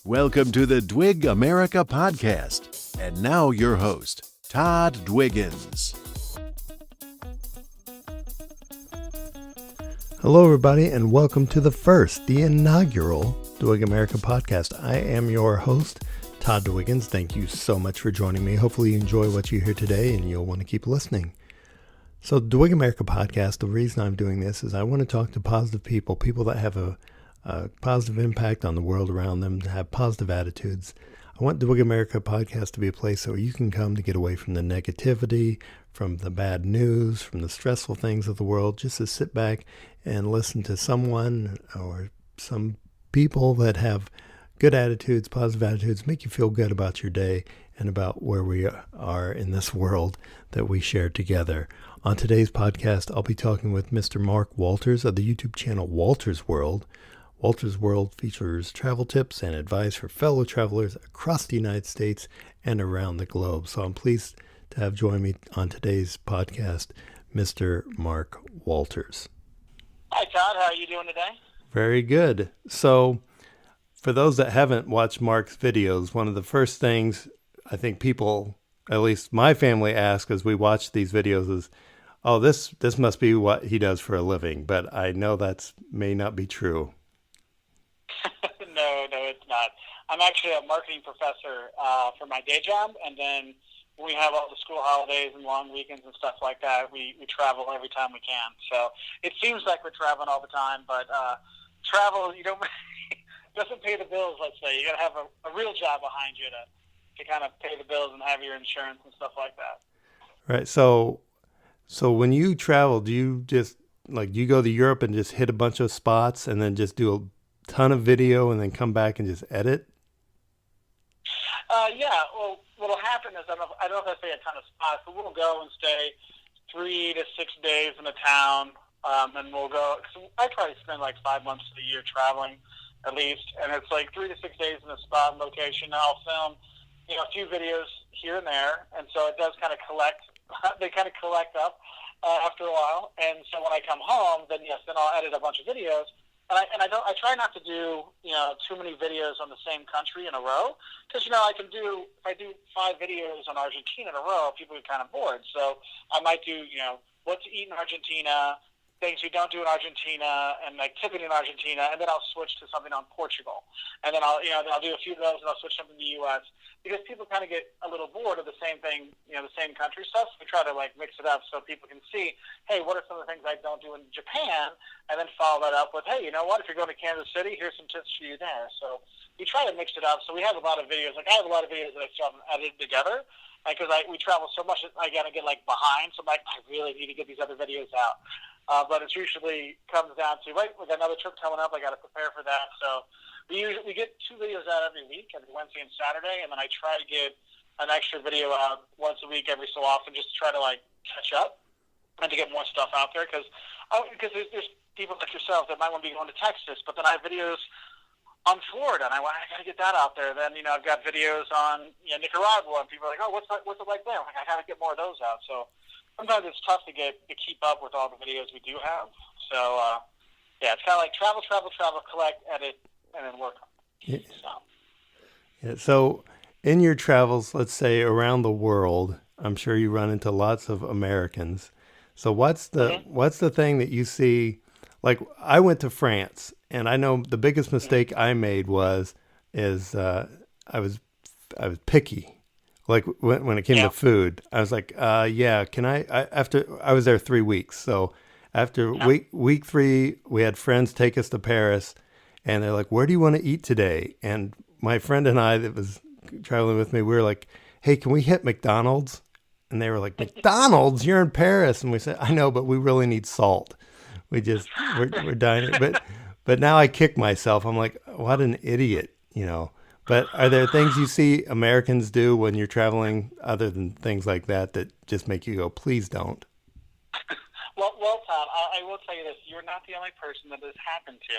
Welcome to the Dwig America podcast. And now your host, Todd Dwiggins. Hello, everybody, and welcome to the inaugural Dwig America podcast. I am your host, Todd Dwiggins. Thank you so much for joining me. Hopefully you enjoy what you hear today and you'll want to keep listening. So Dwig America podcast, the reason I'm doing this is I want to talk to positive people that have a positive impact on the world around them, to have positive attitudes. I want Dwig America podcast to be a place where you can come to get away from the negativity, from the bad news, from the stressful things of the world, just to sit back and listen to someone or some people that have good attitudes, positive attitudes, make you feel good about your day and about where we are in this world that we share together. On today's podcast, I'll be talking with Mr. Mark Wolters of the YouTube channel Wolters World. Wolters World features travel tips and advice for fellow travelers across the United States and around the globe. So I'm pleased to have joined me on today's podcast, Mr. Mark Wolters. Hi, Todd. How are you doing today? Very good. So for those that haven't watched Mark's videos, one of the first things I think people, at least my family, ask as we watch these videos is, oh, this must be what he does for a living. But I know that may not be true. No, it's not. I'm actually a marketing professor for my day job, and then when we have all the school holidays and long weekends and stuff like that, we travel every time we can. So it seems like we're traveling all the time, but travel, doesn't pay the bills, let's say. You got to have a real job behind you to kind of pay the bills and have your insurance and stuff like that. Right. So when you travel, do you just, do you go to Europe and just hit a bunch of spots and then just do a ton of video and then come back and just edit? Yeah. Well, what'll happen is, I don't know if I say a ton of spots, but we'll go and stay 3 to 6 days in a town, and we'll go. So I try to spend like 5 months of the year traveling, at least, and it's like 3 to 6 days in a spot and location. And I'll film, a few videos here and there, and so it does kind of collect. They kind of collect up after a while, and so when I come home, then I'll edit a bunch of videos. And I try not to do, too many videos on the same country in a row, because, if I do 5 videos on Argentina in a row, people get kind of bored. So I might do, what to eat in Argentina, things we don't do in Argentina, and activity in Argentina, and then I'll switch to something on Portugal. And then I'll do a few of those, and I'll switch to something in the U.S., because people kind of get a little bored of the same thing, the same country stuff. So we try to, mix it up so people can see, hey, what are some of the things I don't do in Japan, and then follow that up with, hey, you know what, if you're going to Kansas City, here's some tips for you there. So we try to mix it up. So we have a lot of videos. I have a lot of videos that I still haven't edited together, because we travel so much that I got to get, behind. So I really need to get these other videos out. But it usually comes down to, we got another trip coming up. I got to prepare for that. So we get 2 videos out every week, every Wednesday and Saturday, and then I try to get an extra video out once a week every so often, just to try to catch up and to get more stuff out there. Because there's people like yourself that might want to be going to Texas, but then I have videos on Florida, and I got to get that out there. Then I've got videos on Nicaragua, and people are like, oh, what's it like there? I got to get more of those out. So sometimes it's tough to keep up with all the videos we do have. So it's kind of like travel, collect, edit, and then work on it. So in your travels, let's say around the world, I'm sure you run into lots of Americans. So what's the thing that you see? I went to France, and I know the biggest mistake I made was I was picky. When it came to food, I was like, can I after I was there 3 weeks. So after week 3, we had friends take us to Paris, and they're like, where do you want to eat today? And my friend and I that was traveling with me, we were like, hey, can we hit McDonald's? And they were like, McDonald's? You're in Paris. And we said, I know, but we really need salt. We're dining. But now I kick myself. I'm like, what an idiot, But are there things you see Americans do when you're traveling other than things like that just make you go, please don't? Well, Tom, I will tell you this. You're not the only person that this happened to.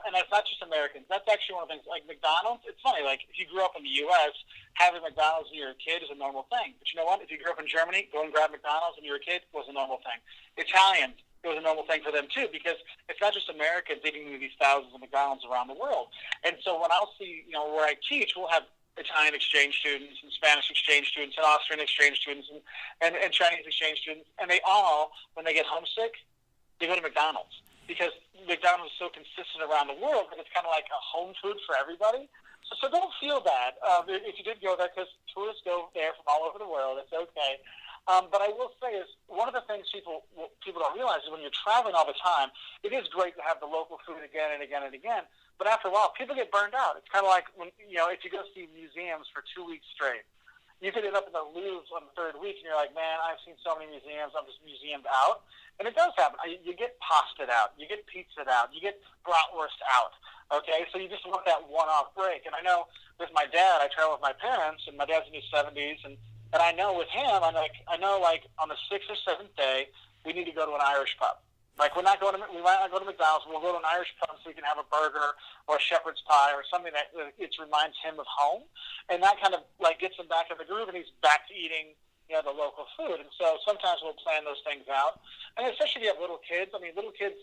And that's not just Americans. That's actually one of the things. Like McDonald's, it's funny. If you grew up in the U.S., having McDonald's when you're a kid is a normal thing. But you know what? If you grew up in Germany, going and grab McDonald's when you were a kid was a normal thing. Italians, it was a normal thing for them too, because it's not just Americans eating these thousands of McDonald's around the world. And so when I'll see, where I teach, we'll have Italian exchange students and Spanish exchange students and Austrian exchange students and Chinese exchange students, and they all, when they get homesick, they go to McDonald's, because McDonald's is so consistent around the world that it's kind of like a home food for everybody. So don't feel bad if you did go there, because tourists go there from all over the world. It's okay. But I will say is, one of the things people don't realize is when you're traveling all the time, it is great to have the local food again and again and again. But after a while, people get burned out. It's kind of like when, if you go see museums for 2 weeks straight, you could end up in the Louvre on the third week, and you're like, man, I've seen so many museums, I'm just museumed out. And it does happen. You get pasta'd out, you get pizza'd out, you get bratwurst out. Okay, so you just want that one-off break. And I know with my dad, I travel with my parents, and my dad's in his 70s, and I know with him, I know on the 6th or 7th day, we need to go to an Irish pub. Like, we might not go to McDonald's, we'll go to an Irish pub so we can have a burger or a shepherd's pie or something that it reminds him of home. And that kind of, gets him back in the groove, and he's back to eating, the local food. And so sometimes we'll plan those things out. And especially if you have little kids. I mean, little kids,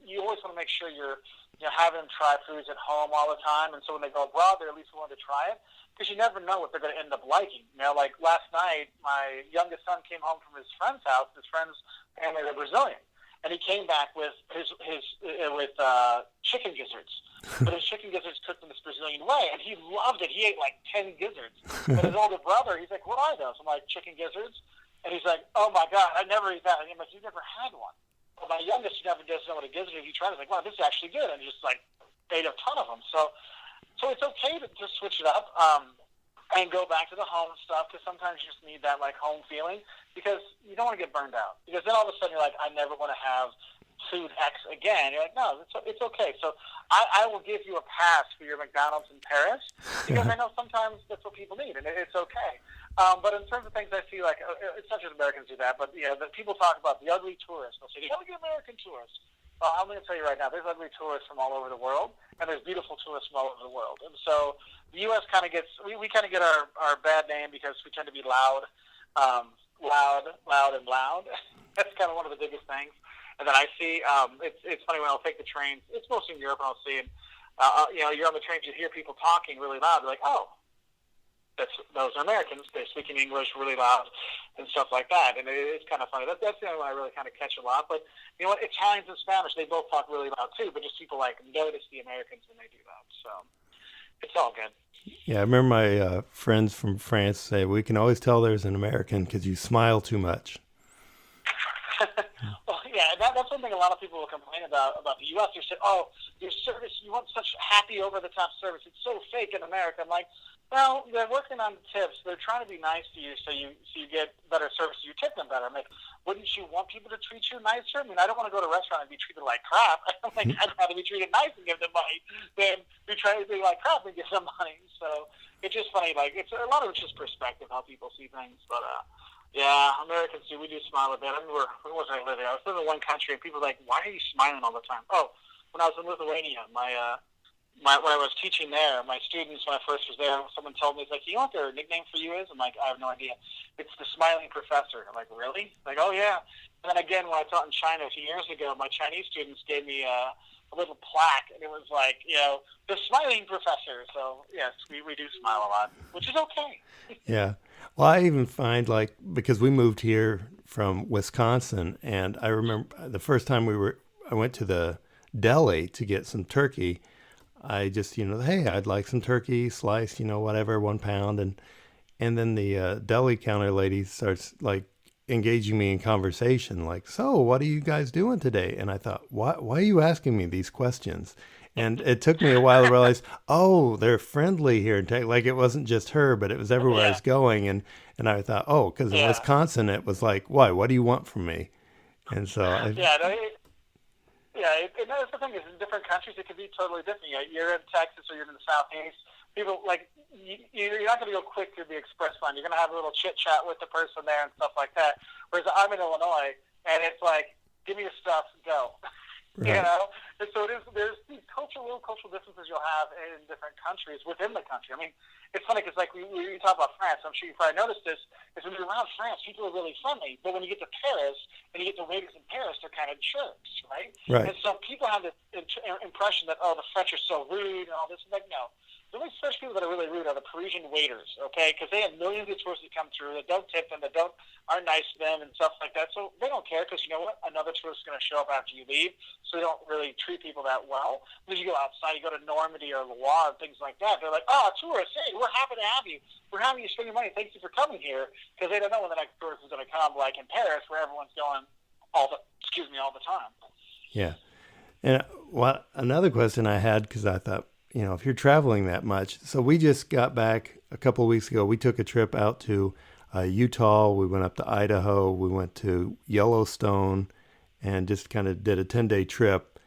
you always want to make sure you're having them try foods at home all the time. And so when they go abroad, they're at least willing to try it, because you never know what they're going to end up liking. Like last night, my youngest son came home from his friend's house. His friend's family, they're Brazilian. And he came back with chicken gizzards. But his chicken gizzards cooked in this Brazilian way, and he loved it. He ate like 10 gizzards. But his older brother, he's like, what are those? I'm like, chicken gizzards. And he's like, oh my God, I never eat that. And I'm like, you've never had one. Well, my youngest never doesn't know what a gizzard is. He tried it. He's like, wow, this is actually good. And he just ate a ton of them. So it's okay to just switch it up. And go back to the home stuff, because sometimes you just need that home feeling, because you don't want to get burned out. Because then all of a sudden you're like, I never want to have food X again. You're like, no, it's okay. So I will give you a pass for your McDonald's in Paris, because I know sometimes that's what people need, and it's okay. But in terms of things I see, it's not just Americans do that, but the people talk about the ugly tourist. They'll say, the ugly American tourist. Well, I'm going to tell you right now, there's ugly tourists from all over the world, and there's beautiful tourists from all over the world. And so the U.S. kind of gets, we kind of get our bad name because we tend to be loud. That's kind of one of the biggest things. And then I see, it's funny when I'll take the trains, it's mostly in Europe, and I'll see, you're on the trains, you hear people talking really loud. They're like, oh, those are Americans. They're speaking English really loud and stuff like that. And it's kind of funny. That's the only one I really kind of catch a lot. But you know what? Italians and Spanish, they both talk really loud too. But just people notice the Americans when they do that. So it's all good. Yeah, I remember my friends from France say, we can always tell there's an American because you smile too much. Well, yeah, that's one thing a lot of people will complain about the U.S. They say, oh, your service, you want such happy, over-the-top service. It's so fake in America. I'm like, well, they're working on tips. They're trying to be nice to you so you get better service. You tip them better. I'm like, wouldn't you want people to treat you nicer? I mean, I don't want to go to a restaurant and be treated like crap. I'm like, I'd rather be treated nice and give them money than be treated like crap and give them money. So it's just funny. It's a lot of it's just perspective, how people see things. But, yeah, Americans we do smile a bit. I remember, where was I living? I was living in one country, and people were like, why are you smiling all the time? Oh, when I was in Lithuania, when I was teaching there, my students, when I first was there, someone told me, it's like, you know what their nickname for you is? I'm like, I have no idea. It's the smiling professor. I'm like, really? Like, oh, yeah. And then again, when I taught in China a few years ago, my Chinese students gave me a little plaque, and it was like, the smiling professor. So, yes, we do smile a lot, which is okay. Yeah. Well, I even find because we moved here from Wisconsin, and I remember the first time I went to the deli to get some turkey. I just, hey, I'd like some turkey sliced, whatever, 1 pound. And then the deli counter lady starts engaging me in conversation, so what are you guys doing today? And I thought, why are you asking me these questions? And it took me a while to realize, oh, they're friendly here. It wasn't just her, but it was everywhere I was going. And I thought, oh, because in Wisconsin, it was like, why? What do you want from me? And so and that's the thing is, in different countries, it can be totally different. You're in Texas or you're in the Southeast. People, you're not going to go quick through the express line. You're going to have a little chit-chat with the person there and stuff like that. Whereas I'm in Illinois, and it's like, give me your stuff, go. Right. And so there's cultural differences you'll have in different countries within the country. I mean, it's funny because like we talk about France. I'm sure you probably noticed this. Is when you're around France, people are really friendly, but when you get to Paris and you get the waiters in Paris, they're kind of jerks, right? Right. And so people have this impression that the French are so rude and all this. Like, no. The only French people that are really rude are the Parisian waiters, okay? Because they have millions of tourists that come through that don't tip them, that aren't nice to them and stuff like that. So they don't care because you know what? Another tourist is going to show up after you leave, so they don't really treat people that well. When you go outside, you go to Normandy or Loire and things like that, they're like, oh, tourists, hey, we're happy to have you. We're happy you spend your money. Thank you for coming here, because they don't know when the next tourist is going to come, like in Paris where everyone's going all the time. Yeah. And another question I had, because I thought, if you're traveling that much. So we just got back a couple of weeks ago. We took a trip out to Utah. We went up to Idaho. We went to Yellowstone and just kind of did a 10-day trip.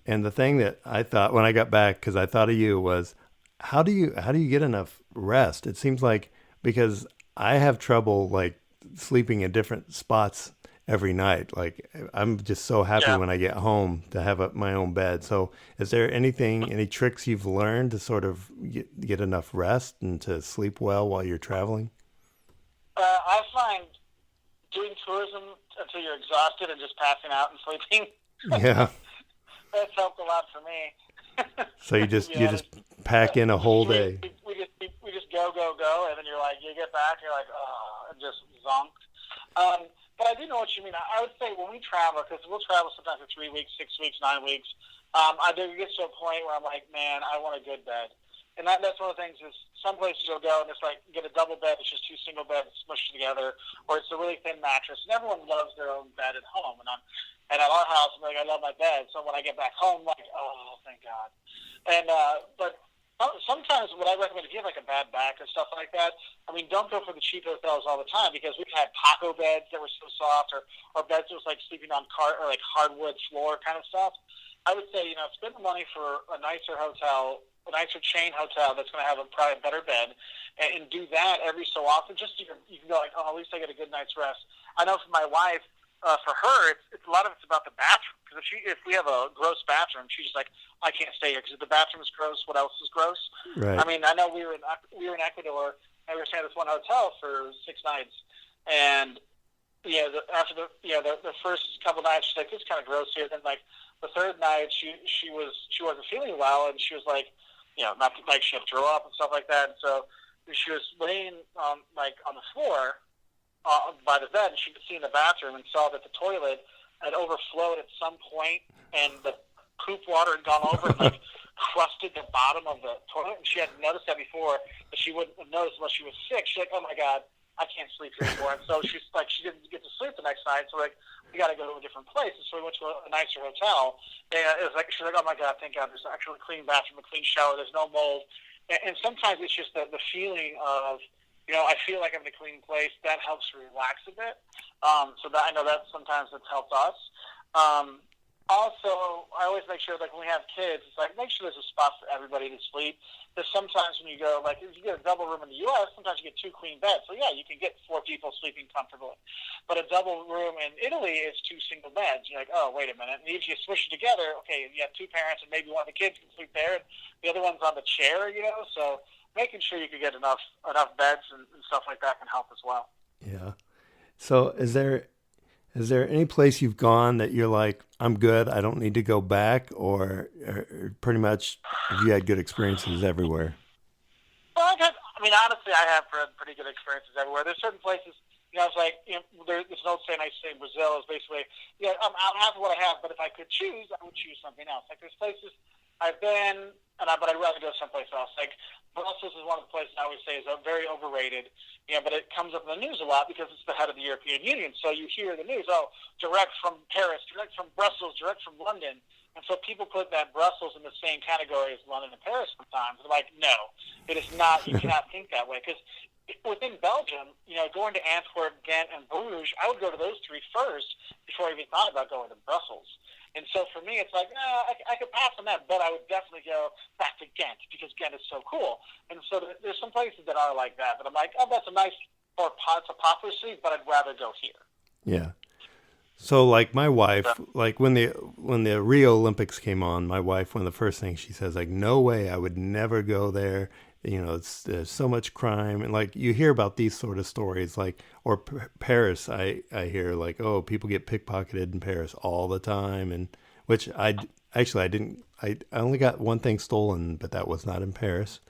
And the thing that I thought when I got back, because I thought of you, was how do you get enough rest? It seems like, because I have trouble like sleeping in different spots every night. Like I'm just so happy when I get home to have my own bed. So is there any tricks you've learned to sort of get enough rest and to sleep well while you're traveling? I find doing tourism until you're exhausted and just passing out and sleeping. Yeah. That's helped a lot for me. So you just pack in a whole day. We just go, and then you're like, you get back, you're like, oh, and just zonked. But I do know what you mean. I would say when we travel, because we'll travel sometimes for 3 weeks, 6 weeks, 9 weeks, I do get to a point where I'm like, man, I want a good bed. And that's one of the things is some places you'll go and it's like get a double bed, it's just 2 single beds smushed together, or it's a really thin mattress. And everyone loves their own bed at home. And at our house, I'm like, I love my bed. So when I get back home, I'm like, oh, thank God. And but sometimes what I recommend, if you have like a bad back or stuff like that, I mean, don't go for the cheap hotels all the time, because we've had taco beds that were so soft, or beds that was like sleeping on like hardwood floor kind of stuff. I would say, spend the money for a nicer hotel, a nicer chain hotel that's going to have probably a better bed, and do that every so often. Just so you can go like, oh, at least I get a good night's rest. I know for my wife, for her, it's a lot of it's about the bathroom. Because if we have a gross bathroom, she's just like, I can't stay here because if the bathroom is gross, what else is gross? Right. I mean, I know we were in Ecuador, and we were staying at this one hotel for 6 nights, and after the first couple nights, she's like, it's kind of gross here. Then like the third night, she wasn't feeling well, and she was like, not like she had to throw up and stuff like that. And so she was laying on the floor by the bed, and she could see in the bathroom and saw that the toilet had overflowed at some point, and the poop water had gone over and crusted the bottom of the toilet. And she hadn't noticed that before, but she wouldn't have noticed unless she was sick. She's like, oh my God, I can't sleep here anymore. And so she's like, she didn't get to sleep the next night. So we got to go to a different place. And so we went to a nicer hotel. And it was like, she's like, oh my God, thank God, there's actually a clean bathroom, a clean shower, there's no mold. And sometimes it's just the feeling of, I feel like I'm in a clean place. That helps relax a bit. So that I know that sometimes it's helped us. Also, I always make sure, like when we have kids, it's like make sure there's a spot for everybody to sleep. Because sometimes when you go, like if you get a double room in the U.S., sometimes you get 2 queen beds. So yeah, you can get 4 people sleeping comfortably. But a double room in Italy is 2 single beds. You're like, oh, wait a minute. And if you switch it together, okay, you have 2 parents and maybe one of the kids can sleep there, and the other one's on the chair. So making sure you can get enough beds and stuff like that can help as well. Yeah. So is there any place you've gone that you're like, I'm good, I don't need to go back, or pretty much have you had good experiences everywhere? Well, honestly, I have pretty good experiences everywhere. There's certain places, it's like, there's an old saying I say in Brazil is basically, I'm happy with what I have, but if I could choose, I would choose something else. Like there's places I've been, but I'd rather go someplace else. Like Brussels is one of the places I always say is very overrated, but it comes up in the news a lot because it's the head of the European Union. So you hear the news, direct from Paris, direct from Brussels, direct from London. And so people put that Brussels in the same category as London and Paris sometimes. They're like, no, it is not. You cannot think that way. Because within Belgium, going to Antwerp, Ghent, and Bruges, I would go to those 3 first before I even thought about going to Brussels. And so for me, it's like, I could pass on that, but I would definitely go back to Ghent because Ghent is so cool. And so there's some places that are like that. But I'm like, oh, that's a nice topography, but I'd rather go here. Yeah. So like my So, wife, like when the Rio Olympics came on, my wife, one of the first things she says, like, no way, I would never go there. There's so much crime, and like you hear about these sort of stories, like or Paris, I hear like, oh, people get pickpocketed in Paris all the time, and which I didn't, I only got one thing stolen, but that was not in Paris.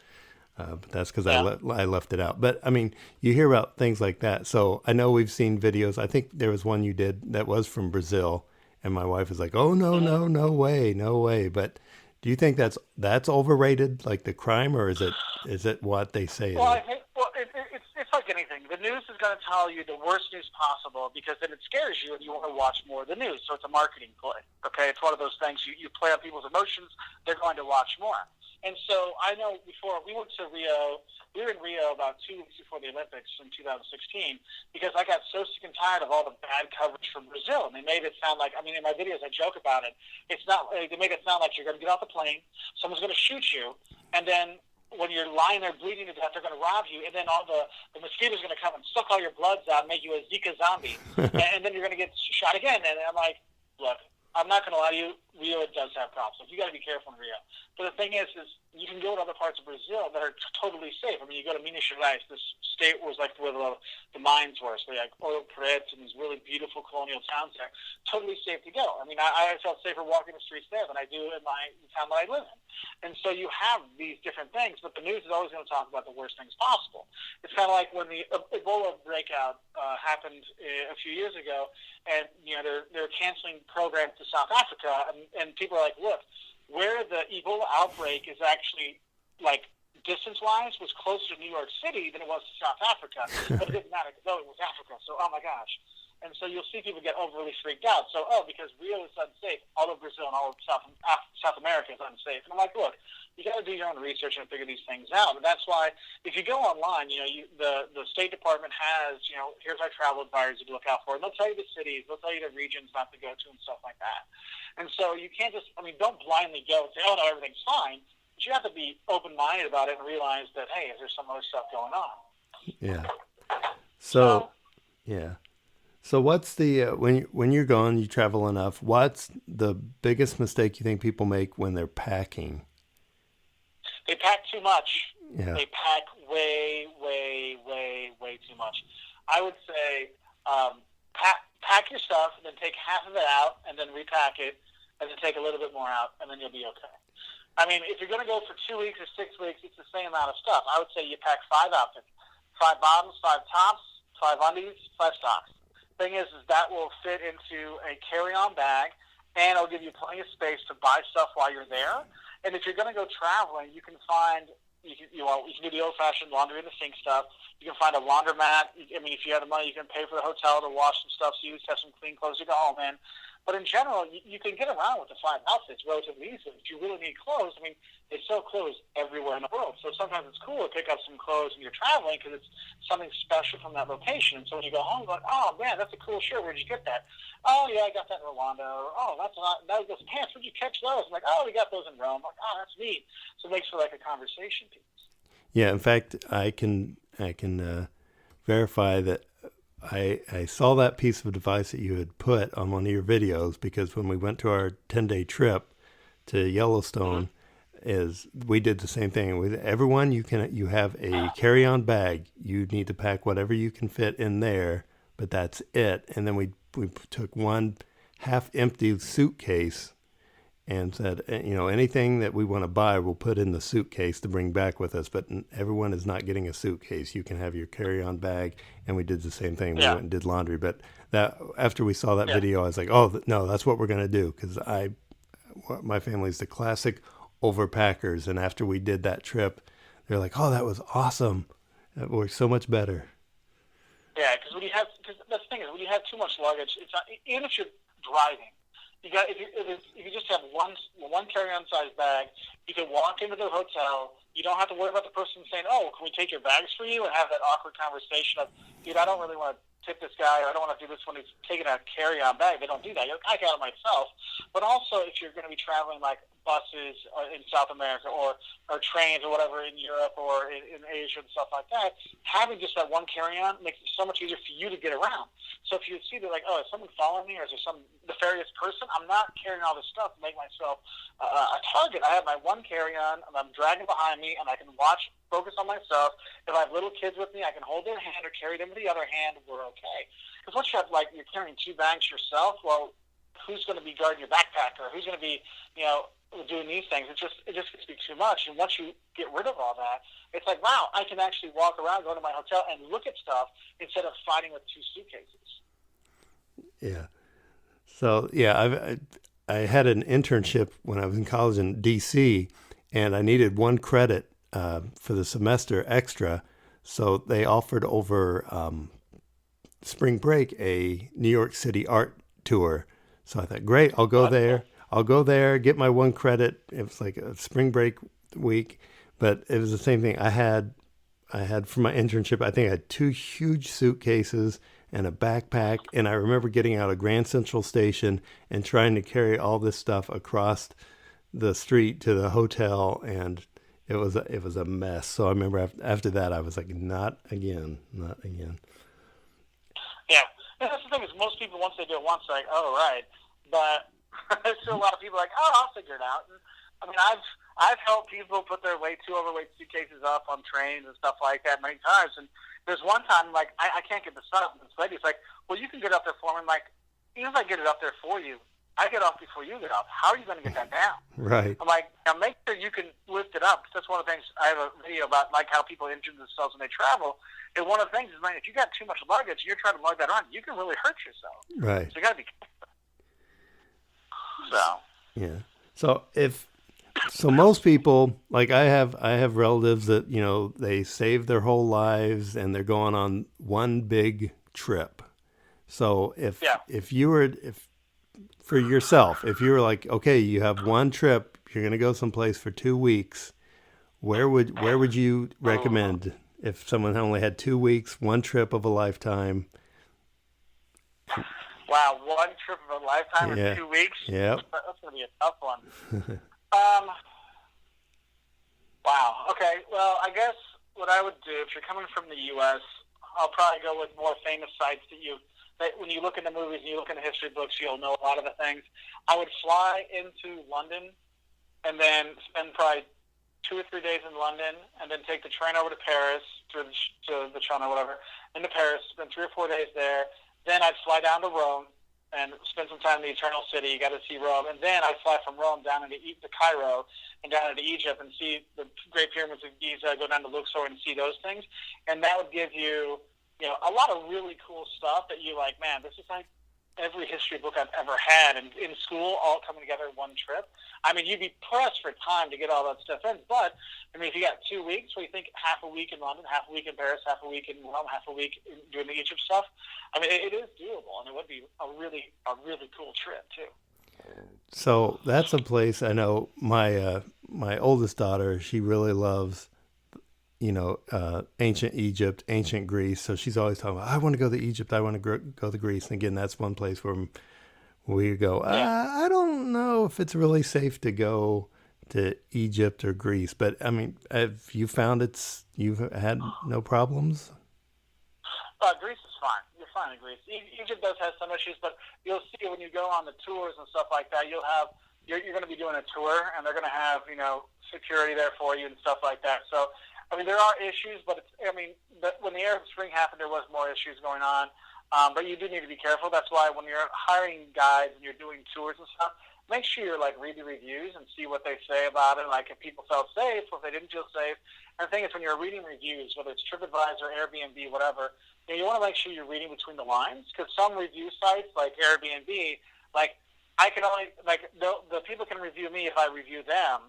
But that's because yeah. I left it out. But I mean, you hear about things like that. So I know we've seen videos. I think there was one you did that was from Brazil, and my wife is like, "Oh no, Mhm. no, no way, no way." But do you think that's overrated, like the crime, or is it what they say it Well, is? I think it's like anything. The news is going to tell you the worst news possible because then it scares you and you want to watch more of the news. So it's a marketing play. Okay, it's one of those things you play on people's emotions. They're going to watch more. And so I know before we went to Rio, we were in Rio about 2 weeks before the Olympics in 2016 because I got so sick and tired of all the bad coverage from Brazil. And they made it sound like, I mean, in my videos I joke about it. It's not. They made it sound like you're going to get off the plane, someone's going to shoot you, and then when you're lying there bleeding to death, they're going to rob you, and then all the mosquitoes are going to come and suck all your bloods out and make you a Zika zombie, and then you're going to get shot again. And I'm like, look, I'm not going to lie to you, Rio does have problems. Like, you got to be careful in Rio. But the thing is you can go to other parts of Brazil that are totally safe. I mean, you go to Minas Gerais, this state was like where the mines were, so like oil Preto and these really beautiful colonial towns there, totally safe to go. I mean, I felt safer walking the streets there than I do in the town that I live in. And so you have these different things, but the news is always going to talk about the worst things possible. It's kind of like when the Ebola breakout happened a few years ago, and they're canceling programs to South Africa, and people are like, look, where the Ebola outbreak is actually like distance-wise was closer to New York City than it was to South Africa, but it didn't matter because it was Africa. So oh my gosh. And so you'll see people get overly freaked out. So, because Rio is unsafe, all of Brazil and all of South America is unsafe. And I'm like, look, you got to do your own research and figure these things out. And that's why if you go online, the State Department has, here's our travel advisory to look out for. And they'll tell you the cities, they'll tell you the regions not to go to and stuff like that. And so you can't just, don't blindly go and say, oh, no, everything's fine. But you have to be open-minded about it and realize that, hey, is there some other stuff going on? Yeah. So So yeah. So what's the when you're gone, you travel enough. What's the biggest mistake you think people make when they're packing? they pack too much. Yeah. They pack way, way, way, way too much. I would say pack your stuff and then take half of it out and then repack it and then take a little bit more out and then you'll be okay. I mean, if you're going to go for 2 weeks or 6 weeks, it's the same amount of stuff. I would say you pack 5 outfits, 5 bottoms, 5 tops, 5 undies, 5 socks. Thing is that will fit into a carry-on bag, and it'll give you plenty of space to buy stuff while you're there. And if you're going to go traveling, you can do the old-fashioned laundry in the sink stuff. You can find a laundromat. I mean, if you have the money, you can pay for the hotel to wash some stuff so you just have some clean clothes to go home in. But in general, you can get around with the 5 outfits relatively easily. If you really need clothes, I mean, they sell clothes everywhere in the world. So sometimes it's cool to pick up some clothes when you're traveling because it's something special from that location. And so when you go home, you're like, oh, man, that's a cool shirt. Where'd you get that? Oh, yeah, I got that in Rwanda. Or, oh, those pants. Where'd you catch those? I'm like, oh, we got those in Rome. I'm like, oh, that's neat. So it makes for like a conversation piece. Yeah. In fact, I can verify that I saw that piece of advice that you had put on one of your videos because when we went to our 10-day trip to Yellowstone, is we did the same thing with everyone. You have a carry-on bag. You need to pack whatever you can fit in there, but that's it. And then we took one half-empty suitcase and said, anything that we want to buy, we'll put in the suitcase to bring back with us. But everyone is not getting a suitcase. You can have your carry-on bag, and we did the same thing. We went and did laundry. But that after we saw that video, I was like, oh, no, that's what we're going to do because my family's the classic overpackers. And after we did that trip, they're like, oh, that was awesome. That worked so much better. Yeah, because that's the thing is when you have too much luggage, it's not, even if you're driving. If you just have one carry-on size bag, you can walk into the hotel. You don't have to worry about the person saying, "Oh, can we take your bags for you?" and have that awkward conversation of, "Dude, I don't really want to tip this guy, or I don't want to do this when he's taking a carry-on bag." They don't do that. I got it myself. But also, if you're going to be traveling like buses in South America or trains or whatever in Europe or in Asia and stuff like that, having just that one carry-on makes it so much easier for you to get around. So if you see that, like, oh, is someone following me or is there some nefarious person? I'm not carrying all this stuff to make myself a target. I have my one carry-on, and I'm dragging behind me, and I can focus on myself. If I have little kids with me, I can hold their hand or carry them with the other hand, and we're okay. Because once you have, like, you're carrying 2 bags yourself, well, who's going to be guarding your backpack, or who's going to be, doing these things? It just gets to be too much. And once you get rid of all that, it's like, wow, I can actually walk around, go to my hotel, and look at stuff instead of fighting with 2 suitcases. Yeah. So, yeah, I had an internship when I was in college in D.C., and I needed 1 credit for the semester extra. So they offered over spring break a New York City art tour. So I thought, great, I'll go there. I'll go there, get my 1 credit. It was like a spring break week, but it was the same thing. I had for my internship, I think I had 2 huge suitcases and a backpack. And I remember getting out of Grand Central Station and trying to carry all this stuff across the street to the hotel. And it was a mess. So I remember after that, I was like, not again. Yeah. And that's the thing is most people, once they do it once, they're like, oh, right. But there's still a lot of people like, oh, I'll figure it out. And, I mean, I've helped people put their too overweight suitcases up on trains and stuff like that many times. And there's one time, like, I can't get this up. And this lady's like, well, you can get up there for me. I'm like, even if I get it up there for you, I get off before you get off. How are you going to get that down? Right. I'm like, now make sure you can lift it up. Because that's one of the things, I have a video about, like, how people injure themselves when they travel. And one of the things is, man, if you got too much luggage, you're trying to lug that around, you can really hurt yourself. Right. So you got to be careful. So. Yeah. So most people, like I have relatives that, they save their whole lives and they're going on one big trip. So if for yourself, if you were like, okay, you have one trip, you're going to go someplace for 2 weeks, where would you recommend if someone only had 2 weeks, one trip of a lifetime? Wow, one trip of a lifetime in 2 weeks? Yep. That's going to be a tough one. Wow. Okay. Well, I guess what I would do, if you're coming from the U.S., I'll probably go with more famous sites that when you look into movies and you look into history books, you'll know a lot of the things. I would fly into London and then spend probably 2 or 3 days in London and then take the train over to Paris, to the China or whatever, into Paris, spend 3 or 4 days there. Then I'd fly down to Rome and spend some time in the Eternal City. You got to see Rome. And then I'd fly from Rome down into Cairo and down into Egypt and see the Great Pyramids of Giza, go down to Luxor and see those things. And that would give you, a lot of really cool stuff that you're like, man, this is like every history book I've ever had. And in school, all coming together in one trip. I mean, you'd be pressed for time to get all that stuff in. But, I mean, if you got 2 weeks, well, you think half a week in London, half a week in Paris, half a week in Rome, half a week doing the Egypt stuff. I mean, it is doable, and it would be a really cool trip, too. So that's a place I know my oldest daughter, she really loves, ancient Egypt, ancient Greece. So she's always talking about, I want to go to Egypt. I want to go to Greece. And again, that's one place where we go, I don't know if it's really safe to go to Egypt or Greece. But I mean, have you found you've had no problems? Greece is fine. You're fine in Greece. Egypt does have some issues, but you'll see when you go on the tours and stuff like that, you're going to be doing a tour, and they're going to have, security there for you and stuff like that. So, I mean, there are issues, but when the Arab Spring happened, there was more issues going on. But you do need to be careful. That's why when you're hiring guides and you're doing tours and stuff, make sure you're read the reviews and see what they say about it. Like if people felt safe or if they didn't feel safe. And the thing is, when you're reading reviews, whether it's TripAdvisor, Airbnb, whatever, you want to make sure you're reading between the lines, because some review sites like Airbnb, I can only the people can review me if I review them.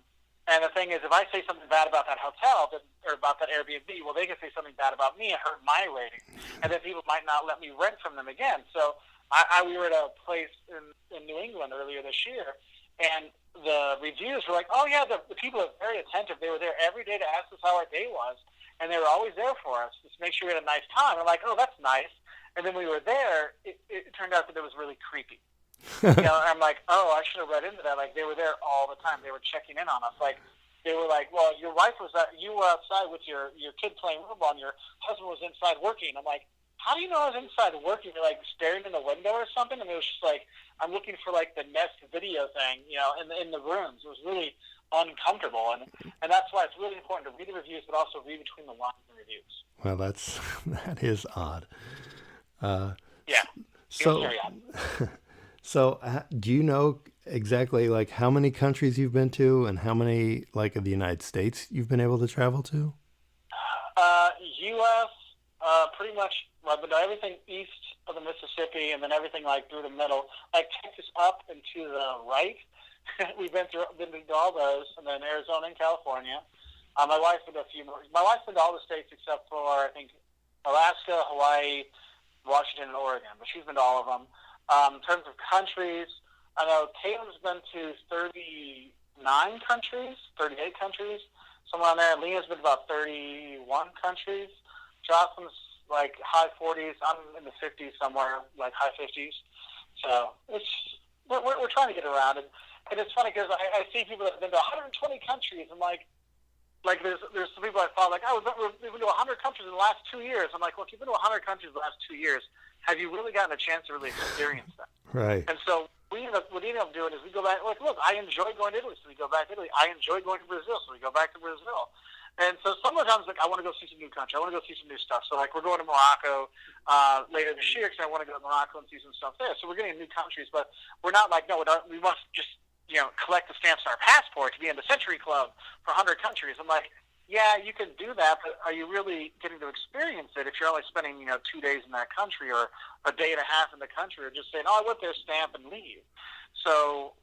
And the thing is, if I say something bad about that hotel or about that Airbnb, well, they can say something bad about me and hurt my rating. And then people might not let me rent from them again. So we were at a place in New England earlier this year, and the reviews were like, oh, yeah, the people are very attentive. They were there every day to ask us how our day was, and they were always there for us, just to make sure we had a nice time. I'm like, oh, that's nice. And then we were there. It turned out that it was really creepy. I'm like, oh, I should have read into that. Like, they were there all the time. They were checking in on us. Like, they were like, well, your wife was you were outside with your kid playing football, and your husband was inside working. I'm like, how do you know I was inside working? You're like staring in the window or something? And it was just like, I'm looking for like the Nest video thing, in the rooms. It was really uncomfortable, and that's why it's really important to read the reviews, but also read between the lines in reviews. Well, that is odd. Yeah, So, very odd. do you know exactly like how many countries you've been to and how many like of the United States you've been able to travel to? U.S. Pretty much. I've been to everything east of the Mississippi, and then everything like through the middle, like Texas up and to the right. We've been to all those, and then Arizona and California. My wife's been to a few more. My wife's been to all the states except for, I think, Alaska, Hawaii, Washington, and Oregon, but she's been to all of them. In terms of countries, I know Taylor's been to 39 countries, 38 countries, somewhere on there. Lena's been to about 31 countries. Jocelyn's like high 40s. I'm in the 50s somewhere, like high 50s. So we're trying to get around it. And it's funny because I see people that have been to 120 countries, and like there's some people I follow, like, we've been to 100 countries in the last 2 years. I'm like, well, if you've been to 100 countries in the last 2 years, have you really gotten a chance to really experience that? Right. And so what we end up doing is we go back, like, look, I enjoy going to Italy, so we go back to Italy. I enjoy going to Brazil, so we go back to Brazil. And so sometimes, like, I want to go see some new country. I want to go see some new stuff. So, like, we're going to Morocco later this year because I want to go to Morocco and see some stuff there. So we're getting new countries, but we're not like, no, we must just, collect the stamps on our passport to be in the Century Club for 100 countries. I'm like, yeah, you can do that, but are you really getting to experience it if you're only spending, 2 days in that country or a day and a half in the country, or just saying, oh, I went there, stamp, and leave? So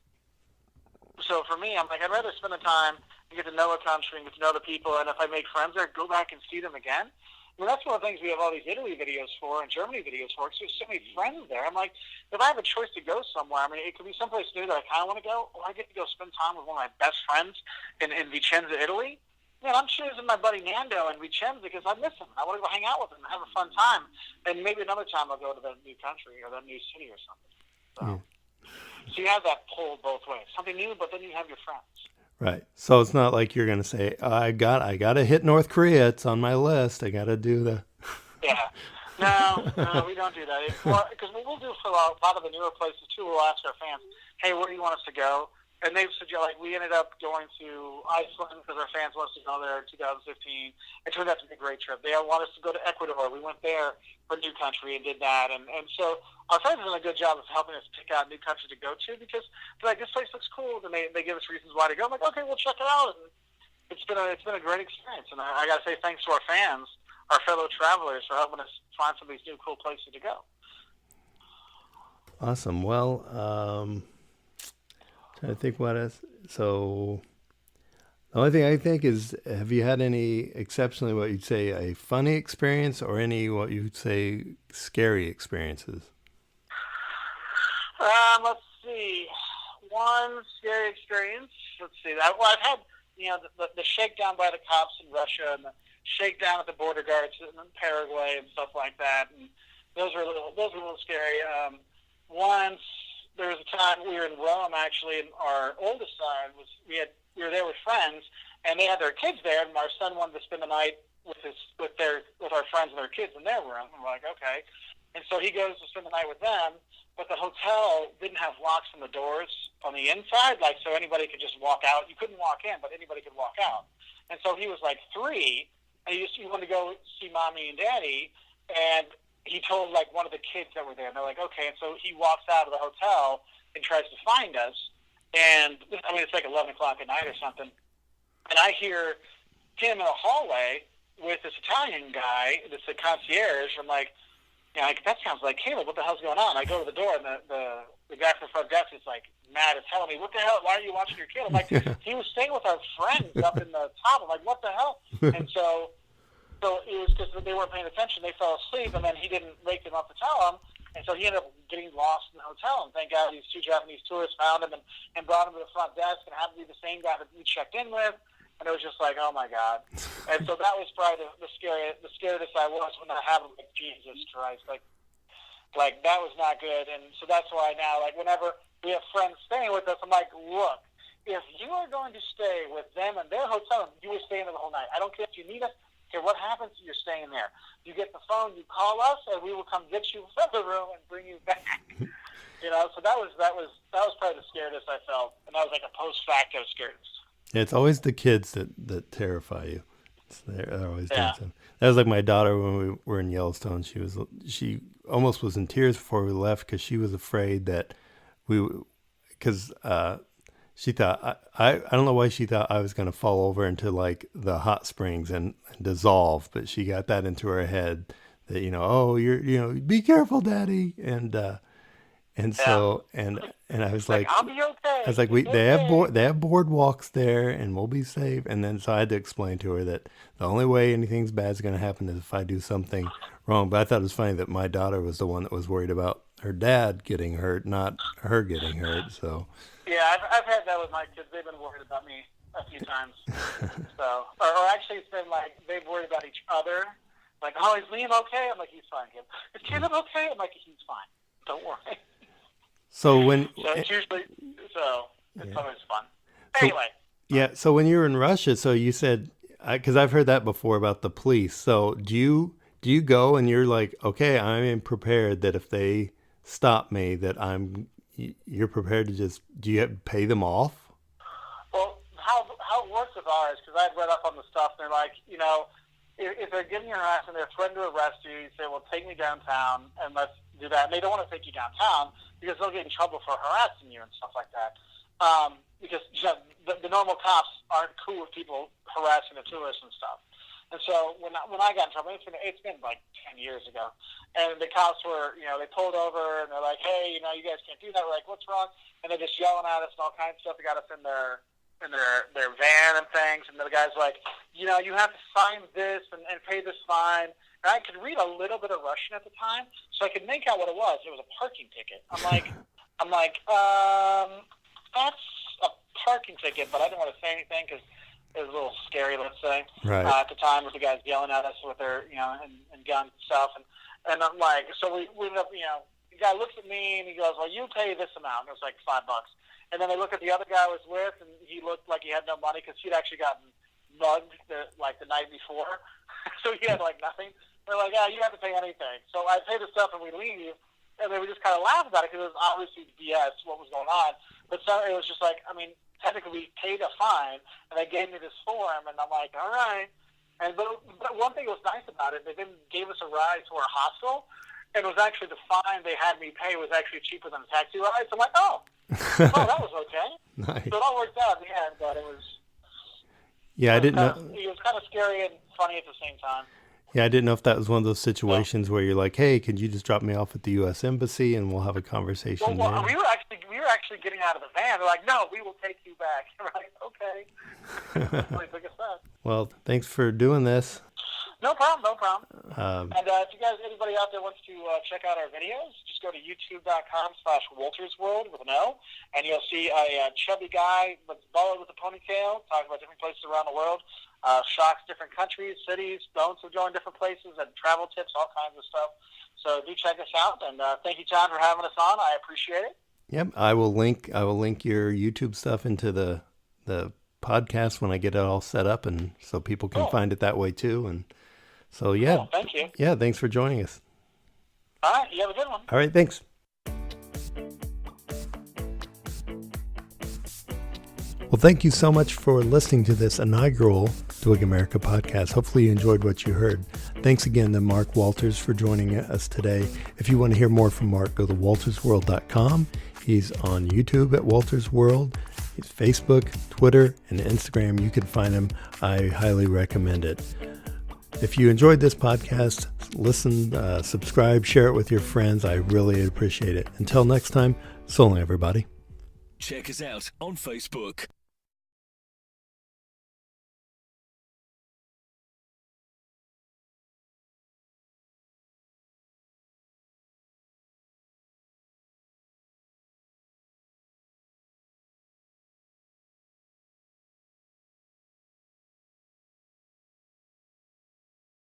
for me, I'm like, I'd rather spend the time and get to know a country and get to know the people, and if I make friends there, go back and see them again. I mean, that's one of the things we have all these Italy videos for and Germany videos for, because there's so many friends there. I'm like, if I have a choice to go somewhere, I mean, it could be someplace new that I kind of want to go, or I get to go spend time with one of my best friends in Vicenza, Italy. Man, I'm choosing my buddy Nando in Vicenza because I miss him. I want to go hang out with him and have a fun time. And maybe another time I'll go to that new country or that new city or something. So you have that pull both ways. Something new, but then you have your friends. Right. So it's not like you're going to say, I got to hit North Korea. It's on my list. I got to do the... Yeah. No, we don't do that. Because what we'll do for a lot of the newer places, too, we'll ask our fans, hey, where do you want us to go? And they've suggested, like, we ended up going to Iceland because our fans wanted us to go there in 2015. It turned out to be a great trip. They want us to go to Ecuador. We went there for a new country and did that. And so our friends have done a good job of helping us pick out new countries to go to because they're like, this place looks cool. And they give us reasons why to go. I'm like, okay, we'll check it out. And it's been a great experience. And I got to say thanks to our fans, our fellow travelers, for helping us find some of these new cool places to go. Awesome. Well, I think so the only thing I think is, have you had any exceptionally, what you'd say, a funny experience or any, what you'd say, scary experiences? Let's see. One scary experience. Let's see. I've had, the shakedown by the cops in Russia and the shakedown at the border guards in Paraguay and stuff like that. And those were a little scary. Once, there was a time we were in Rome, actually, and our oldest son we were there with friends, and they had their kids there, and our son wanted to spend the night with our friends and their kids in their room. And we're like, okay. And so he goes to spend the night with them, but the hotel didn't have locks on the doors on the inside, like, so anybody could just walk out. You couldn't walk in, but anybody could walk out. And so he was like 3, and he wanted to go see mommy and daddy, and he told, like, one of the kids that were there, and they're like, okay. And so he walks out of the hotel and tries to find us. And, I mean, it's like 11 o'clock at night or something. And I hear him in a hallway with this Italian guy, this concierge. I'm like, that sounds like Caleb. What the hell's going on? I go to the door, and the guy from the front desk is, like, mad as hell at me. What the hell? Why are you watching your kid? I'm like, he was staying with our friends up in the top. I'm like, what the hell? And so it was because they weren't paying attention. They fell asleep, and then he didn't wake them up to tell them. And so he ended up getting lost in the hotel. And thank God these 2 Japanese tourists found him and brought him to the front desk, and happened to be the same guy that we checked in with. And it was just like, oh, my God. And so that was probably the scariest I was when I happened. Like, Jesus Christ. Like, Like, that was not good. And so that's why now, like, whenever we have friends staying with us, I'm like, look, if you are going to stay with them in their hotel, you will stay in there the whole night. I don't care if you need us. Okay, what happens if you're staying there? You get the phone, you call us, and we will come get you from the room and bring you back. So that was probably the scariest I felt, and that was like a post facto scariest. Yeah, it's always the kids that terrify you. They're always doing something. That was like my daughter when we were in Yellowstone. She almost was in tears before we left because she was afraid that she thought, I don't know why she thought I was going to fall over into like the hot springs and dissolve, but she got that into her head that, you're be careful, Daddy. And so I was like, I'll be okay. I was like, they have boardwalks there and we'll be safe. And then so I had to explain to her that the only way anything's bad is going to happen is if I do something wrong. But I thought it was funny that my daughter was the one that was worried about her dad getting hurt, not her getting hurt. So. Yeah, I've had that with my kids. They've been worried about me a few times. Or actually, it's been like they've worried about each other. Like, oh, is Liam okay? I'm like, he's fine, kid. Is Caleb okay? I'm like, he's fine. Don't worry. So it's usually it's always fun. Anyway. So when you were in Russia, so you said, because I've heard that before about the police. So do you go and you're like, okay, I'm prepared that if they stop me, that you're prepared to do you have to pay them off? Well, how it works with ours, because I'd read up on the stuff, they're like, if they're giving you harassment, they're threatening to arrest you, you say, well, take me downtown, and let's do that. And they don't want to take you downtown because they'll get in trouble for harassing you and stuff like that. Because the normal cops aren't cool with people harassing the tourists and stuff. And so when I got in trouble, it's been like 10 years ago, and the cops were, they pulled over and they're like, hey, you guys can't do that. We're like, what's wrong? And they're just yelling at us and all kinds of stuff. They got us in their van and things, and the guy's like, you have to sign this and pay this fine. And I could read a little bit of Russian at the time, so I could make out what it was. It was a parking ticket. I'm like, that's a parking ticket, but I didn't want to say anything because it was a little scary, let's say, at the time with the guys yelling at us with their, and guns and stuff. And I'm like, so we ended up, the guy looks at me and he goes, well, you pay this amount. And it was like $5. And then they look at the other guy I was with, and he looked like he had no money because he'd actually gotten mugged the night before. So he had like nothing. They're like, you have to pay anything. So I pay the stuff and we leave. And they would just kind of laugh about it because it was obviously BS what was going on. But so it was just like, technically we paid a fine, and they gave me this form, and I'm like, all right. But one thing that was nice about it, they then gave us a ride to our hostel, and it was actually the fine they had me pay was actually cheaper than a taxi ride. So I'm like, that was okay. Nice. So it all worked out in the end, but it was. Yeah, I didn't know. It was kind of scary and funny at the same time. Yeah, I didn't know if that was one of those situations where you're like, hey, could you just drop me off at the U.S. Embassy and we'll have a conversation there? We were actually getting out of the van. They're like, no, we will take you back. We're like, okay. Really took us back. Well, thanks for doing this. No problem. And if anybody out there wants to check out our videos, just go to youtube.com/WoltersWorld with an O, and you'll see a chubby guy with bald with a ponytail talking about different places around the world, shocks different countries, cities, bones of going different places, and travel tips, all kinds of stuff. So do check us out, and thank you, John, for having us on. I appreciate it. Yep, I will link your YouTube stuff into the podcast when I get it all set up, and so people can find it that way too. And so Cool. Thank you. Yeah, thanks for joining us. All right, you have a good one. All right, thanks. Well, thank you so much for listening to this inaugural Doing America podcast. Hopefully you enjoyed what you heard. Thanks again to Mark Wolters for joining us today. If you want to hear more from Mark, go to woltersworld.com. He's on YouTube at Wolters World. He's Facebook, Twitter, and Instagram. You can find him. I highly recommend it. If you enjoyed this podcast, listen, subscribe, share it with your friends. I really appreciate it. Until next time, so long, everybody. Check us out on Facebook.